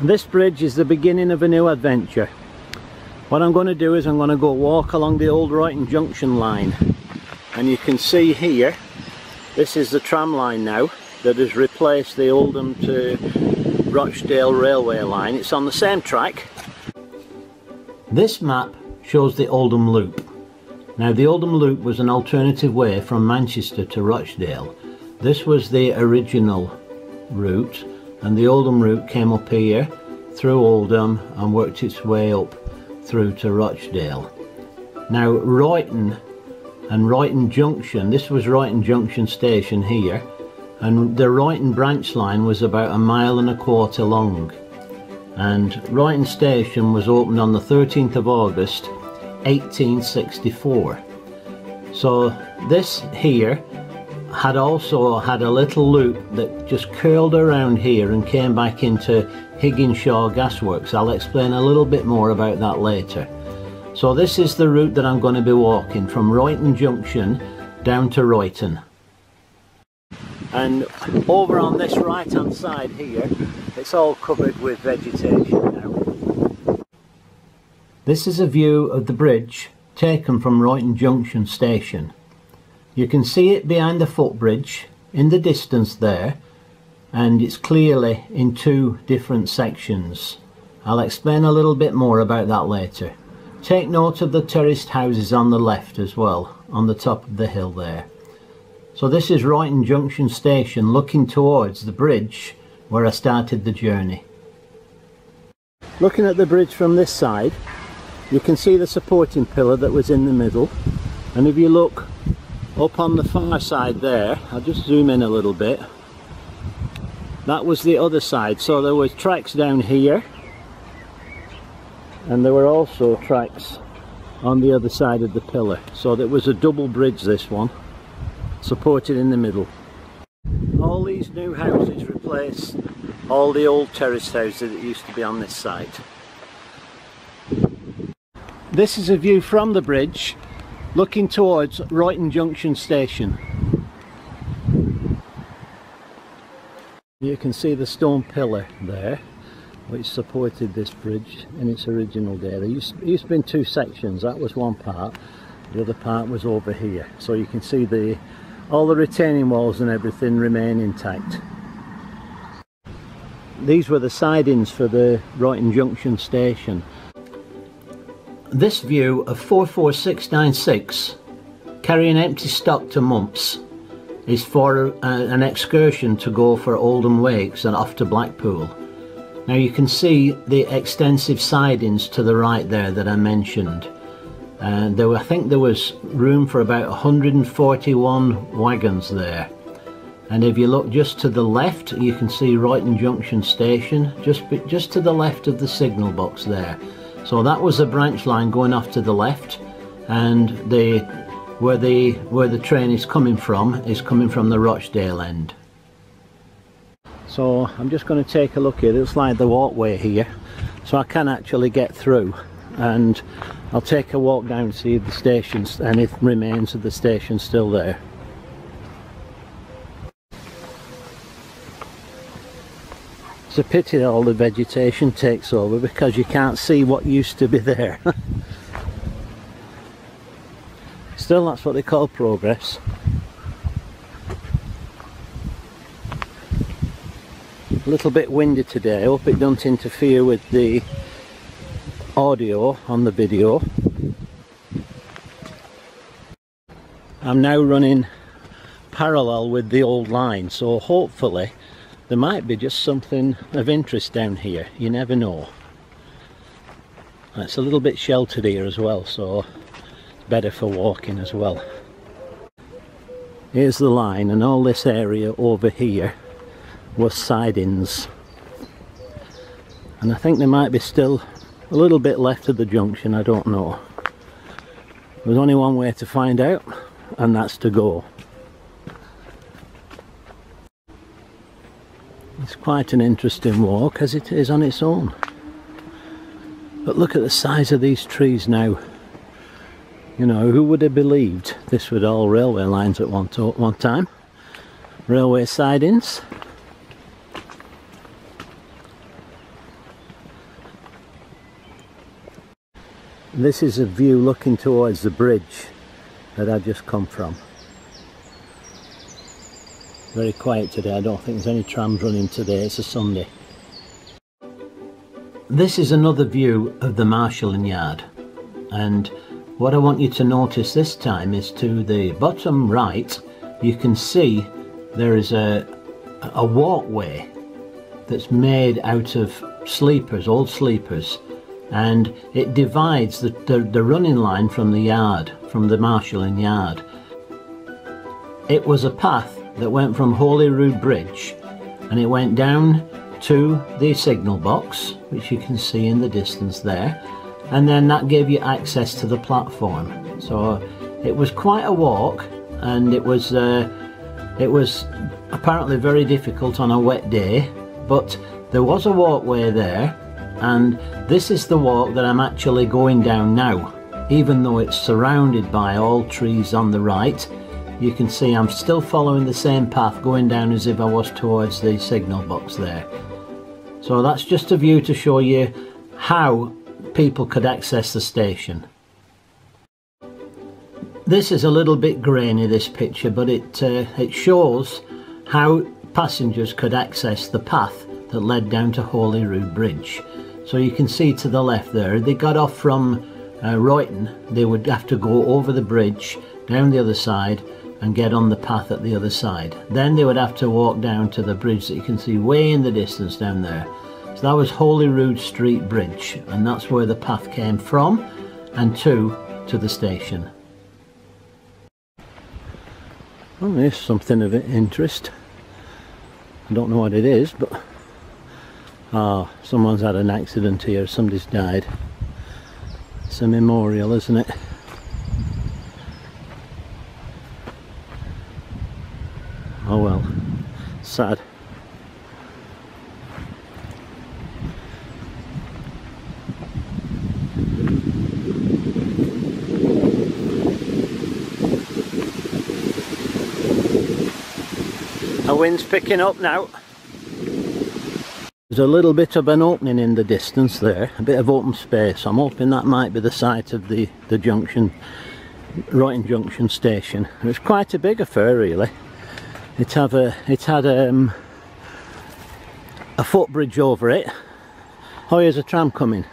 This bridge is the beginning of a new adventure. What I'm going to do is I'm going to go walk along the old Royton Junction line, and you can see here, this is the tram line now that has replaced the Oldham to Rochdale railway line. It's on the same track. This map shows the Oldham Loop. Now the Oldham Loop was an alternative way from Manchester to Rochdale. This was the original route, and the Oldham route came up here through Oldham and worked its way up through to Rochdale. Now Royton and Royton Junction, this was Royton Junction Station here, and the Royton Branch Line was about 1.25 miles long, and Royton Station was opened on the 13th of August 1864. So this here had also had a little loop that just curled around here and came back into Higginshaw Gasworks. I'll explain a little bit more about that later. So this is the route that I'm going to be walking from Royton Junction down to Royton. And over on this right hand side here, it's all covered with vegetation now. This is a view of the bridge taken from Royton Junction Station. You can see it behind the footbridge in the distance there, and it's clearly in two different sections. I'll explain a little bit more about that later. Take note of the terraced houses on the left as well, on the top of the hill there. So this is Royton Junction Station looking towards the bridge where I started the journey. Looking at the bridge from this side, you can see the supporting pillar that was in the middle, and if you look up on the far side there, I'll just zoom in a little bit, that was the other side. So there were tracks down here, and there were also tracks on the other side of the pillar. So there was a double bridge, this one, supported in the middle. All these new houses replace all the old terraced houses that used to be on this side. This is a view from the bridge looking towards Royton Junction Station. You can see the stone pillar there which supported this bridge in its original day. There used to be two sections. That was one part, the other part was over here. So you can see all the retaining walls and everything remain intact. These were the sidings for the Royton Junction Station. This view of 44696 carrying empty stock to Mumps is for an excursion to go for Oldham Wakes and off to Blackpool. Now you can see the extensive sidings to the right there that I mentioned, and I think there was room for about 141 wagons there. And if you look just to the left, you can see Royton Junction Station just to the left of the signal box there. So that was a branch line going off to the left, and where the train is coming from the Rochdale end. So I'm just going to take a look here. It's like the walkway here, so I can actually get through, and I'll take a walk down and see if the station's, any remains of the station still there. It's a pity that all the vegetation takes over because you can't see what used to be there. Still, that's what they call progress. A little bit windy today. I hope it don't interfere with the audio on the video. I'm now running parallel with the old line, so hopefully there might be just something of interest down here. You never know. And it's a little bit sheltered here as well, so it's better for walking as well. Here's the line, and all this area over here was sidings. And I think there might be still a little bit left of the junction, I don't know. There's only one way to find out, and that's to go. It's quite an interesting walk, as it is on its own. But look at the size of these trees now. You know, who would have believed this were all railway lines at one time? Railway sidings. This is a view looking towards the bridge that I just come from. Very quiet today. I don't think there's any trams running today. It's a Sunday. This is another view of the marshalling yard, and what I want you to notice this time is to the bottom right you can see there is a walkway that's made out of sleepers, old sleepers, and it divides the running line from the yard, from the marshalling yard. It was a path that went from Holyrood Bridge and it went down to the signal box, which you can see in the distance there, and then that gave you access to the platform. So it was quite a walk, and it was apparently very difficult on a wet day, but there was a walkway there, and this is the walk that I'm actually going down now. Even though it's surrounded by all trees on the right, you can see I'm still following the same path going down as if I was towards the signal box there. So that's just a view to show you how people could access the station. This is a little bit grainy, this picture, but it shows how passengers could access the path that led down to Holyrood Bridge. So you can see to the left there, they got off from Royton, they would have to go over the bridge, down the other side, and get on the path at the other side. Then they would have to walk down to the bridge that you can see way in the distance down there. So that was Holyrood Street Bridge, and that's where the path came from and to the station. Well, there's something of interest. I don't know what it is, but someone's had an accident here, somebody's died. It's a memorial, isn't it? Oh well, sad. The wind's picking up now. There's a little bit of an opening in the distance there, a bit of open space. I'm hoping that might be the site of the junction, Royton Junction Station. It's quite a big affair really. It had a footbridge over it. Oh, here's a tram coming.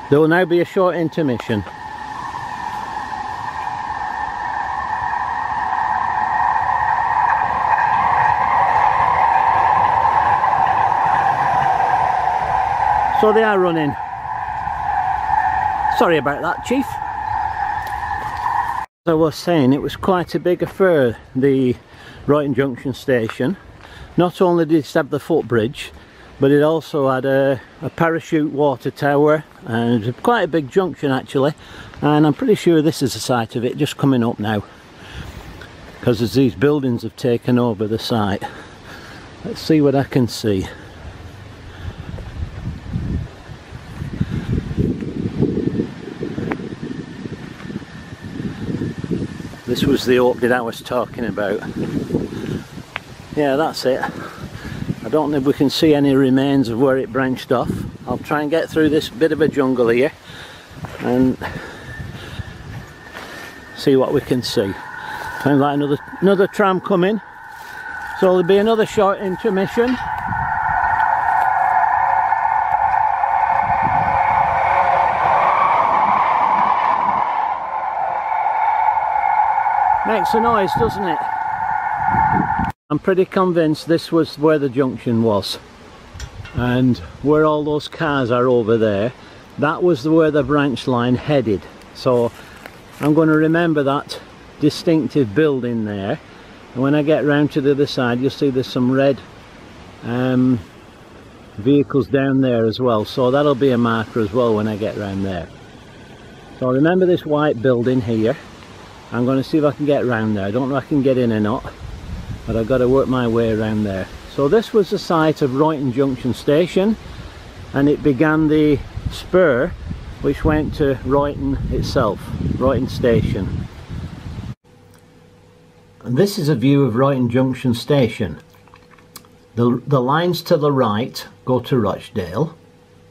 There will now be a short intermission. So they are running. Sorry about that, Chief. As I was saying, it was quite a big affair, the Royton Junction Station. Not only did it have the footbridge, but it also had a parachute water tower, and it was quite a big junction actually, and I'm pretty sure this is the site of it, just coming up now, because as these buildings have taken over the site. Let's see what I can see. This was the opening I was talking about. Yeah, that's it. I don't know if we can see any remains of where it branched off. I'll try and get through this bit of a jungle here and see what we can see. Sounds like another tram coming. So there'll be another short intermission. Makes a noise, doesn't it? I'm pretty convinced this was where the junction was, and where all those cars are over there, that was where the branch line headed. So I'm going to remember that distinctive building there, and when I get round to the other side you'll see there's some red vehicles down there as well, so that'll be a marker as well when I get round there. So remember this white building here. I'm going to see if I can get round there. I don't know if I can get in or not, but I've got to work my way around there. So this was the site of Royton Junction Station, and it began the spur which went to Royton itself, Royton Station. And this is a view of Royton Junction Station. The lines to the right go to Rochdale,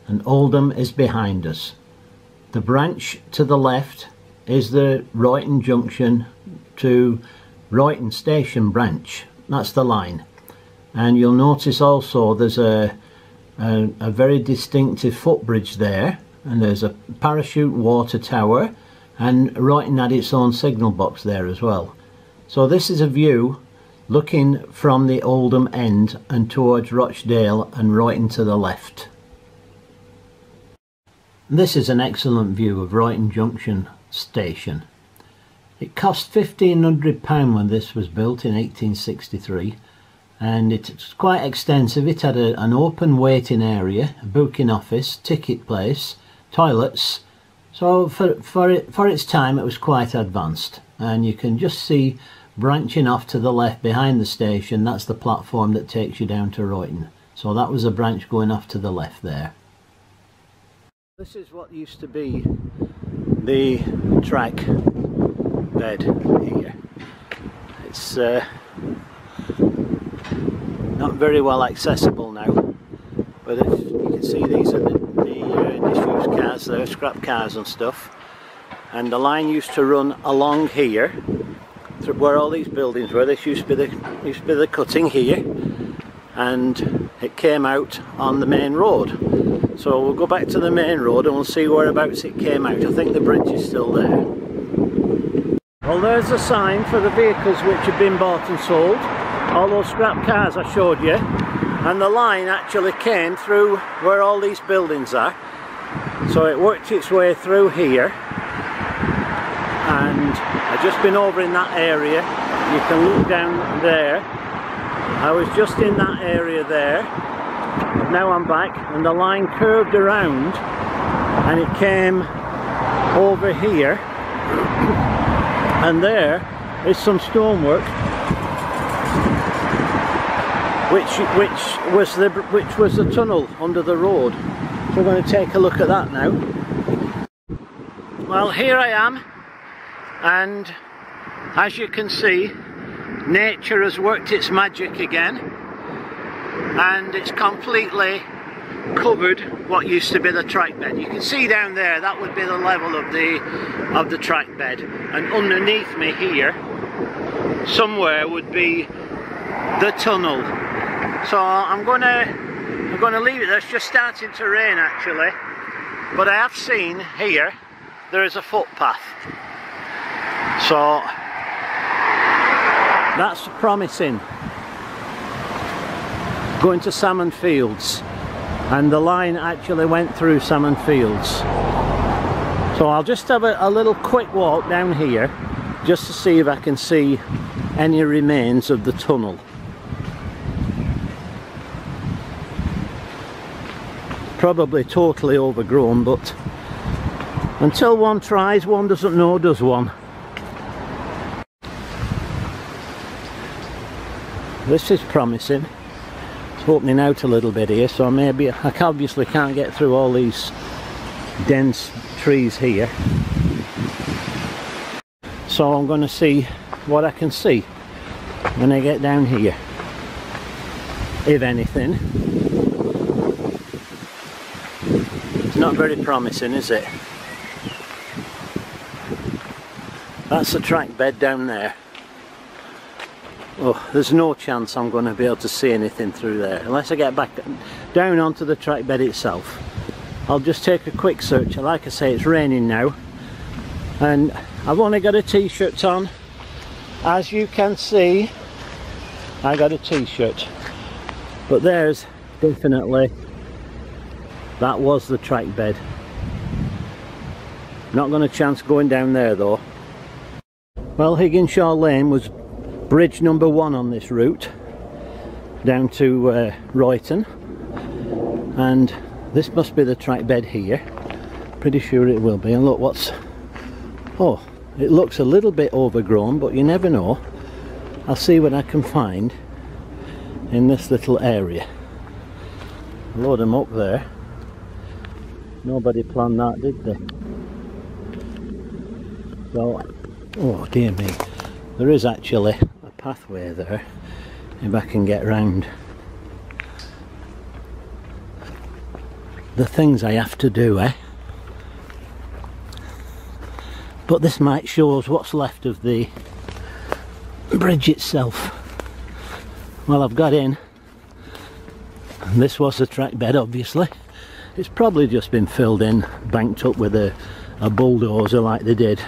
and Oldham is behind us. The branch to the left is the Royton Junction to Royton Station branch. That's the line. And you'll notice also there's a very distinctive footbridge there, and there's a parachute water tower, and Royton had its own signal box there as well. So this is a view looking from the Oldham end and towards Rochdale and Royton to the left. This is an excellent view of Royton Junction Station. It cost £1,500 when this was built in 1863, and it's quite extensive. It had an open waiting area, a booking office, ticket place, toilets. So for its time it was quite advanced, and you can just see branching off to the left behind the station, that's the platform that takes you down to Royton. So that was a branch going off to the left there. This is what used to be the track bed here. It's not very well accessible now, but you can see these are the disused cars there, scrap cars and stuff, and the line used to run along here where all these buildings were. This used to be the cutting here, and it came out on the main road. So we'll go back to the main road and we'll see whereabouts it came out. I think the bridge is still there. Well, there's a sign for the vehicles which have been bought and sold. All those scrap cars I showed you. And the line actually came through where all these buildings are. So it worked its way through here. And I've just been over in that area. You can look down there. I was just in that area there. Now I'm back, and the line curved around and it came over here, and there is some stonework which was the tunnel under the road. So we're going to take a look at that now. Well, here I am, and as you can see, nature has worked its magic again, and it's completely covered what used to be the track bed. You can see down there, that would be the level of the track bed, and underneath me here somewhere would be the tunnel. So I'm gonna leave it there. It's just starting to rain actually, but I have seen here there is a footpath, so that's promising. Going to Salmon Fields, and the line actually went through Salmon Fields. So I'll just have a little quick walk down here just to see if I can see any remains of the tunnel. Probably totally overgrown, but until one tries, one doesn't know, does one? This is promising. It's opening out a little bit here, so maybe I obviously can't get through all these dense trees here. So I'm going to see what I can see when I get down here, if anything. It's not very promising, is it? That's the track bed down there. Oh, there's no chance I'm going to be able to see anything through there unless I get back down onto the track bed itself. I'll just take a quick search. Like I say, it's raining now, and I've only got a t-shirt on. As you can see, I got a t-shirt, but there's definitely, that was the track bed. Not going to chance going down there though. Well, Higginshaw Lane was bridge number 1 on this route down to Royton, and this must be the track bed here. Pretty sure it will be. And look, oh, it looks a little bit overgrown, but you never know. I'll see what I can find in this little area. Load them up there. Nobody planned that, did they? So, oh dear me, there is actually a pathway there if I can get round. the things I have to do, eh? But this might show us what's left of the bridge itself. Well, I've got in, and this was the track bed, obviously. It's probably just been filled in, banked up with a bulldozer like they did.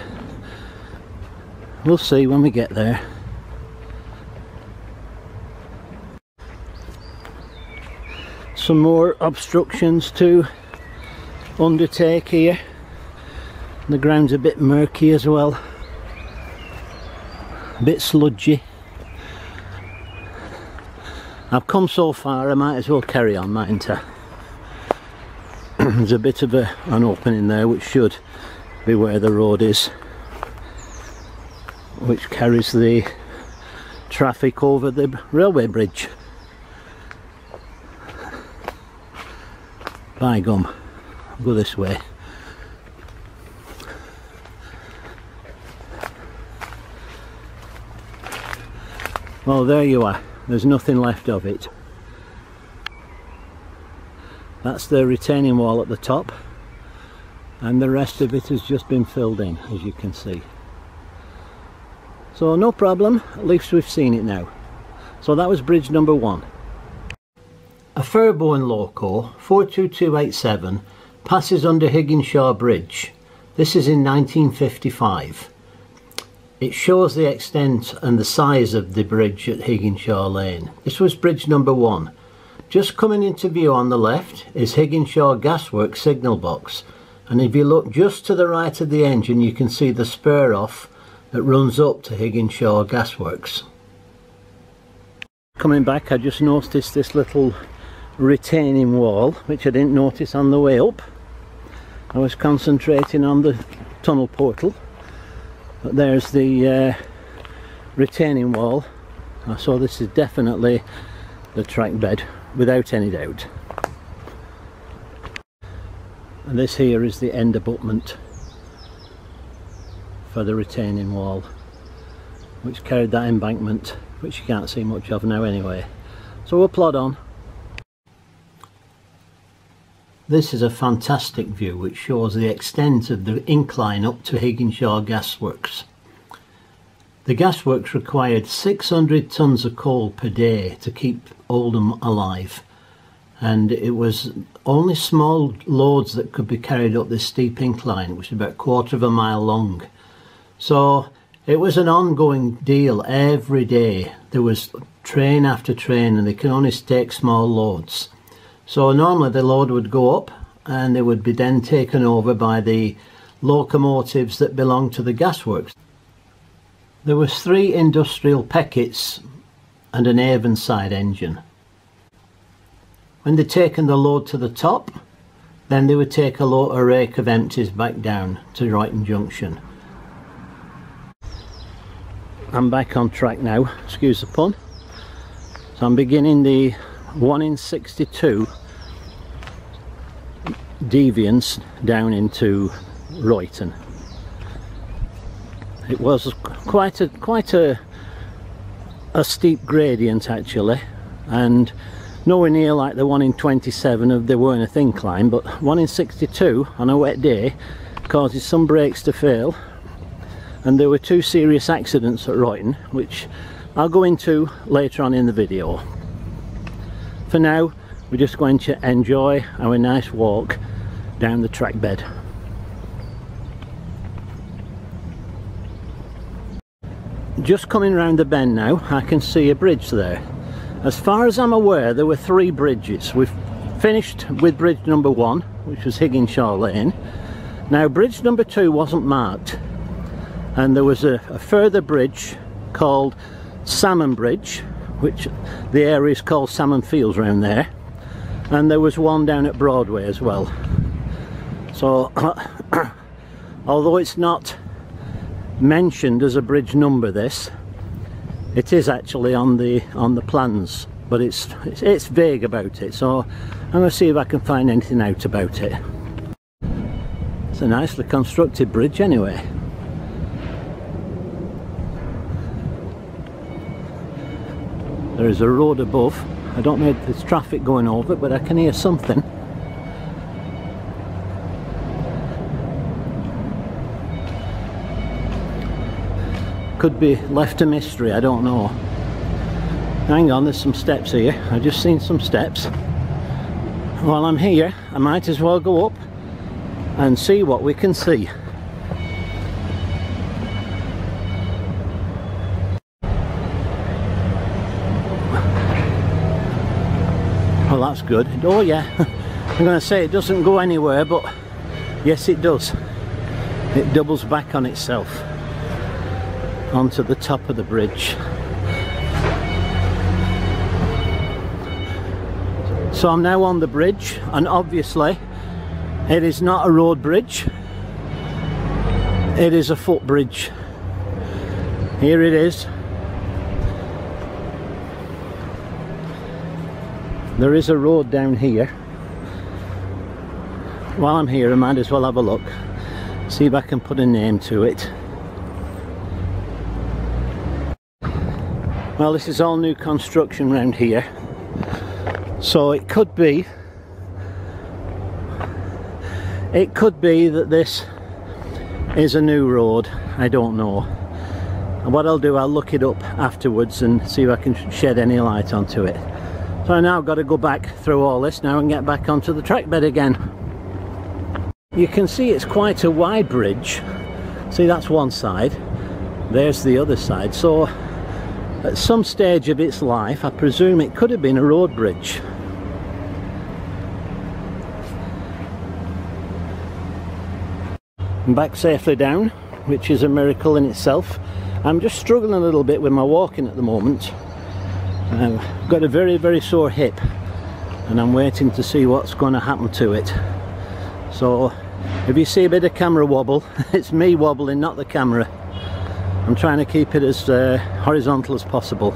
We'll see when we get there. Some more obstructions to undertake here. The ground's a bit murky as well, a bit sludgy. I've come so far, I might as well carry on, mightn't I? There's a bit of an opening there which should be where the road is, which carries the traffic over the railway bridge. By gum, I'll go this way. Well, there you are. There's nothing left of it. That's the retaining wall at the top, and the rest of it has just been filled in, as you can see. So no problem, at least we've seen it now. So that was bridge number 1. A Fairborn loco 42287 passes under Higginshaw Bridge. This is in 1955. It shows the extent and the size of the bridge at Higginshaw Lane. This was bridge number 1. Just coming into view on the left is Higginshaw Gasworks signal box, and if you look just to the right of the engine you can see the spur off that runs up to Higginshaw Gasworks. Coming back, I just noticed this little retaining wall which I didn't notice on the way up. I was concentrating on the tunnel portal, but there's the retaining wall. So this is definitely the track bed, without any doubt. And this here is the end abutment for the retaining wall, which carried that embankment, which you can't see much of now anyway. So we'll plod on. This is a fantastic view which shows the extent of the incline up to Higginshaw Gasworks. The gasworks required 600 tonnes of coal per day to keep Oldham alive, and it was only small loads that could be carried up this steep incline, which is about 1/4 of a mile long. So it was an ongoing deal every day. There was train after train, and they can only take small loads. So normally the load would go up and they would be then taken over by the locomotives that belonged to the gasworks. There was 3 industrial Peckets and an Avonside engine. When they'd taken the load to the top, then they would take a rake of empties back down to Royton Junction. I'm back on track now, excuse the pun. So I'm beginning the 1 in 62 deviance down into Royton. It was quite a steep gradient actually, and nowhere near like the 1 in 27 of the Werneth incline, but 1 in 62 on a wet day causes some brakes to fail, and there were 2 serious accidents at Royton, which I'll go into later on in the video. For now, we're just going to enjoy our nice walk down the track bed. Just coming round the bend now, I can see a bridge there. As far as I'm aware, there were 3 bridges. We've finished with bridge number 1, which was Higginshaw Lane. Now bridge number 2 wasn't marked, and there was a further bridge called Salmon Bridge, which the area is called Salmon Field around there, and there was one down at Broadway as well. So although it's not mentioned as a bridge number, it is actually on the plans, but it's vague about it, so I'm going to see if I can find anything out about it. It's a nicely constructed bridge anyway. There is a road above. I don't know if there's traffic going over it, but I can hear something. could be left a mystery, I don't know. Hang on, there's some steps here. I've just seen some steps. While I'm here, I might as well go up and see what we can see. Well, that's good. Oh yeah, I'm going to say it doesn't go anywhere, but yes it does. It doubles back on itself onto the top of the bridge. So I'm now on the bridge, and obviously it is not a road bridge, it is a footbridge. Here it is. There is a road down here. While I'm here, I might as well have a look, see if I can put a name to it. Well, this is all new construction around here, so it could be that this is a new road. I don't know. And what I'll do, I'll look it up afterwards and see if I can shed any light onto it. So I now got to go back through all this now and get back onto the track bed again. You can see it's quite a wide bridge. See, that's one side, there's the other side. So at some stage of its life, I presume it could have been a road bridge. I'm back safely down, which is a miracle in itself. I'm just struggling a little bit with my walking at the moment. I've got a very sore hip, and I'm waiting to see what's going to happen to it. So if you see a bit of camera wobble, it's me wobbling, not the camera. I'm trying to keep it as horizontal as possible.